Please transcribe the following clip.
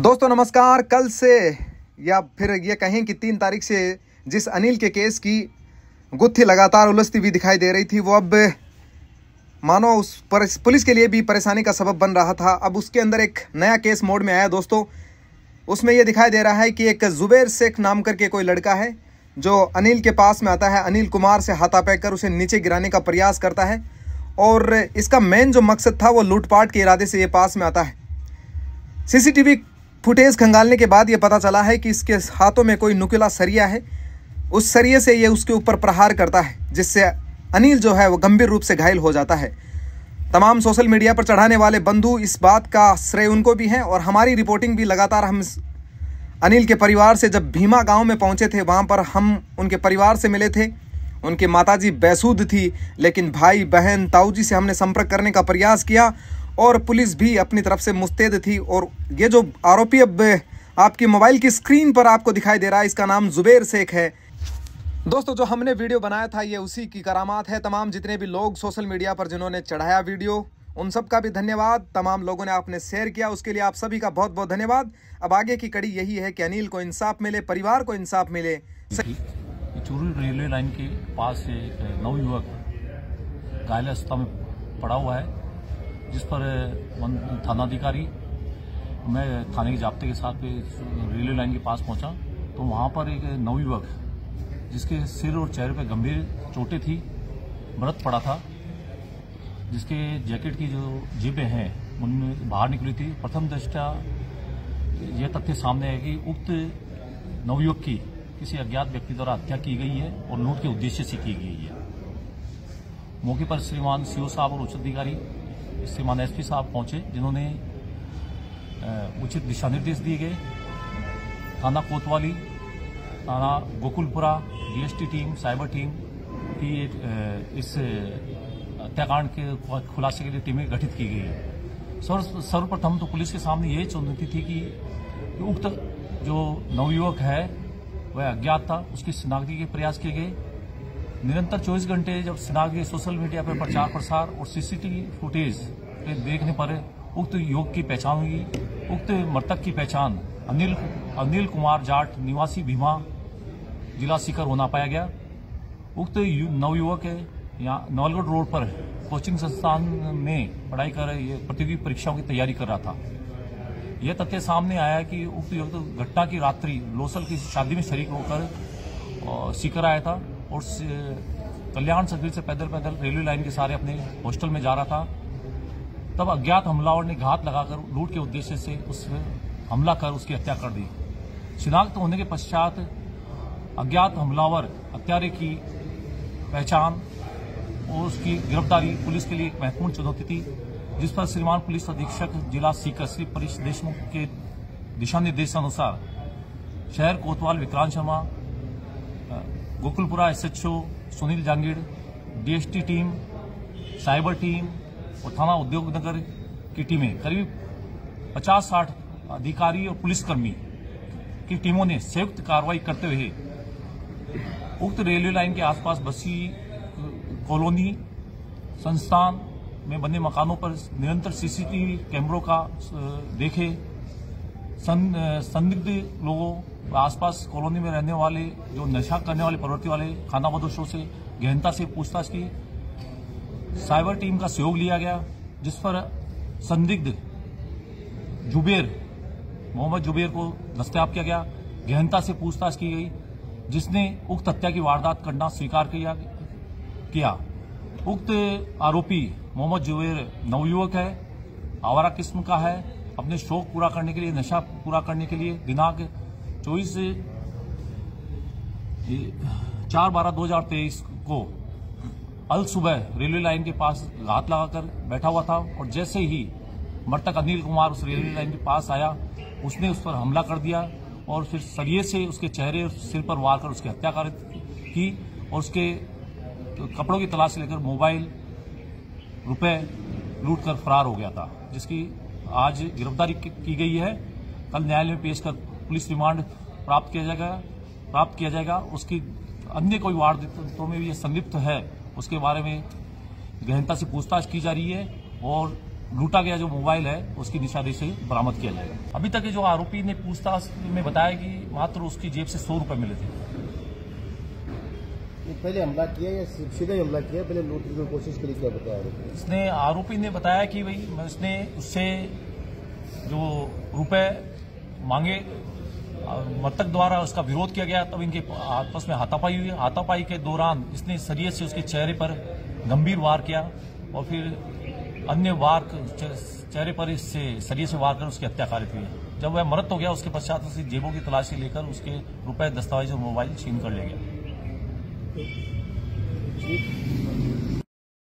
दोस्तों नमस्कार। कल से या फिर ये कहें कि 3 तारीख से जिस अनिल के केस की गुत्थी लगातार उलझती हुई दिखाई दे रही थी, वो अब मानो उस पुलिस के लिए भी परेशानी का सबब बन रहा था। अब उसके अंदर एक नया केस मोड में आया दोस्तों। उसमें यह दिखाई दे रहा है कि एक जुबैर शेख नाम करके कोई लड़का है जो अनिल के पास में आता है, अनिल कुमार से हाथापाई कर उसे नीचे गिराने का प्रयास करता है और इसका मेन जो मकसद था वो लूटपाट के इरादे से ये पास में आता है। सीसीटीवी फुटेज खंगालने के बाद ये पता चला है कि इसके हाथों में कोई नुकीला सरिया है। उस सरिये से ये उसके ऊपर प्रहार करता है, जिससे अनिल जो है वो गंभीर रूप से घायल हो जाता है। तमाम सोशल मीडिया पर चढ़ाने वाले बंधु इस बात का श्रेय उनको भी है और हमारी रिपोर्टिंग भी लगातार हम अनिल के परिवार से जब भीमा गांव में पहुंचे थे, वहां पर हम उनके परिवार से मिले थे। उनकी माताजी बेसुध थी, लेकिन भाई बहन ताऊजी से हमने संपर्क करने का प्रयास किया और पुलिस भी अपनी तरफ से मुस्तैद थी। और ये जो आरोपी अब आपकी मोबाइल की स्क्रीन पर आपको दिखाई दे रहा है, इसका नाम जुबैर शेख है। दोस्तों जो हमने वीडियो बनाया था ये उसी की करामात है। तमाम जितने भी लोग सोशल मीडिया पर जिन्होंने चढ़ाया वीडियो, उन सब का भी धन्यवाद। तमाम लोगों ने आपने शेयर किया, उसके लिए आप सभी का बहुत बहुत धन्यवाद। अब आगे की कड़ी यही है कि अनिल को इंसाफ मिले, परिवार को इंसाफ मिले। चूरू रेलवे लाइन के पास से एक नवयुवक घायल अवस्था में पड़ा हुआ है, जिस पर थानाधिकारी मैं थाने के जाब्ते के साथ रेलवे लाइन के पास पहुंचा तो वहां पर एक नवयुवक जिसके सिर और चेहरे पर गंभीर चोटें थी, मृत पड़ा था, जिसके जैकेट की जो जेबें हैं उनमें बाहर निकली थी। प्रथम दृष्टया यह तथ्य सामने है कि उक्त नवयुवक की किसी अज्ञात व्यक्ति द्वारा हत्या की गई है और लूट के उद्देश्य से की गई है। मौके पर श्रीमान सीओ साहब और उच्च अधिकारी श्रीमान एसपी साहब पहुंचे, जिन्होंने उचित दिशा निर्देश दिए गए। थाना कोतवाली, थाना Gokulpura, DST team, cyber team की इस हत्याकांड के खुलासे के लिए टीमें गठित की गई है। सर्वप्रथम तो पुलिस के सामने यही चुनौती थी कि उक्त जो नवयुवक है वह अज्ञात था, उसकी शिनाख्ती के प्रयास किए गए। निरंतर 24 घंटे जब शिनाख्ती सोशल मीडिया पर प्रचार प्रसार और सीसीटीवी फुटेज के देखने पर उक्त युवक की पहचान हुई। उक्त मृतक की पहचान अनिल कुमार जाट निवासी भीमा जिला सीकर होना पाया गया। उक्त नवयुवक यहाँ नवलगढ़ रोड पर कोचिंग संस्थान में पढ़ाई कर प्रतियोगी परीक्षाओं की तैयारी कर रहा था। यह तथ्य सामने आया कि उक्त युवक घटना की रात्रि लोसल की शादी में शरीक होकर सीकर आया था और कल्याण सर्किल से पैदल रेलवे लाइन के सारे अपने हॉस्टल में जा रहा था। तब अज्ञात हमलावर ने घात लगाकर लूट के उद्देश्य से उस हमला कर उसकी हत्या कर दी। शिनाख्त होने के पश्चात अज्ञात हमलावर हत्यारे की पहचान और उसकी गिरफ्तारी पुलिस के लिए एक महत्वपूर्ण चुनौती थी, जिस पर श्रीमान पुलिस अधीक्षक जिला सीकर श्री परेश देशमुख के दिशा निर्देशानुसार शहर कोतवाल Vikrant Sharma, Gokulpura SHO Sunil Jangid, DST team, cyber team और थाना उद्योग नगर की टीमें करीब 50-60 अधिकारी और पुलिसकर्मी की टीमों ने संयुक्त कार्रवाई करते हुए उक्त रेलवे लाइन के आसपास बसी कॉलोनी संस्थान में बने मकानों पर निरंतर सीसीटीवी कैमरों का देखे। संदिग्ध लोगों आसपास कॉलोनी में रहने वाले जो नशा करने वाले प्रवृत्ति वाले खानाबदोशों से गहनता से पूछताछ की। साइबर टीम का सहयोग लिया गया, जिस पर संदिग्ध मोहम्मद जुबैर को दस्तयाब किया गया। गहनता से पूछताछ की गई, जिसने उक्त हत्या की वारदात करना स्वीकार किया। उक्त आरोपी मोहम्मद जुबैर नवयुवक है, आवारा किस्म का है। अपने शौक पूरा करने के लिए, नशा पूरा करने के लिए दिनांक 4/12/2023 को अल सुबह रेलवे लाइन के पास घात लगाकर बैठा हुआ था और जैसे ही मृतक अनिल कुमार उस रेलवे लाइन के पास आया, उसने उस पर हमला कर दिया और फिर सरिये से उसके चेहरे और सिर पर वार कर उसकी हत्या की और उसके कपड़ों की तलाश लेकर मोबाइल, रुपए लूट कर फरार हो गया था, जिसकी आज गिरफ्तारी की गई है। कल न्यायालय में पेश कर पुलिस रिमांड प्राप्त किया जाएगा। उसकी अन्य कोई वारदातों में भी संलिप्त है, उसके बारे में गहनता से पूछताछ की जा रही है और लूटा गया जो मोबाइल है उसकी निशानी से बरामद किया जाएगा। अभी तक जो आरोपी ने पूछताछ में बताया कि मात्र उसकी जेब से 100 रुपए मिले थे। पहले हमला किया या सीधे हमला किया, पहले लूटने की कोशिश करी, क्या बताया इसने आरोपी ने बताया कि भाई उसने उससे जो रुपए मांगे, मृतक द्वारा उसका विरोध किया गया, तब इनके आपस में हाथापाई हुई। हाथापाई के दौरान इसने सरिये से उसके चेहरे पर गंभीर वार किया और फिर अन्य वार चेहरे पर इससे सरिये से वार कर उसकी हत्या कारित हुई। जब वह मृत हो गया उसके पश्चात उसकी जेबों की तलाशी लेकर उसके रुपए, दस्तावेज और मोबाइल छीन कर ले गया।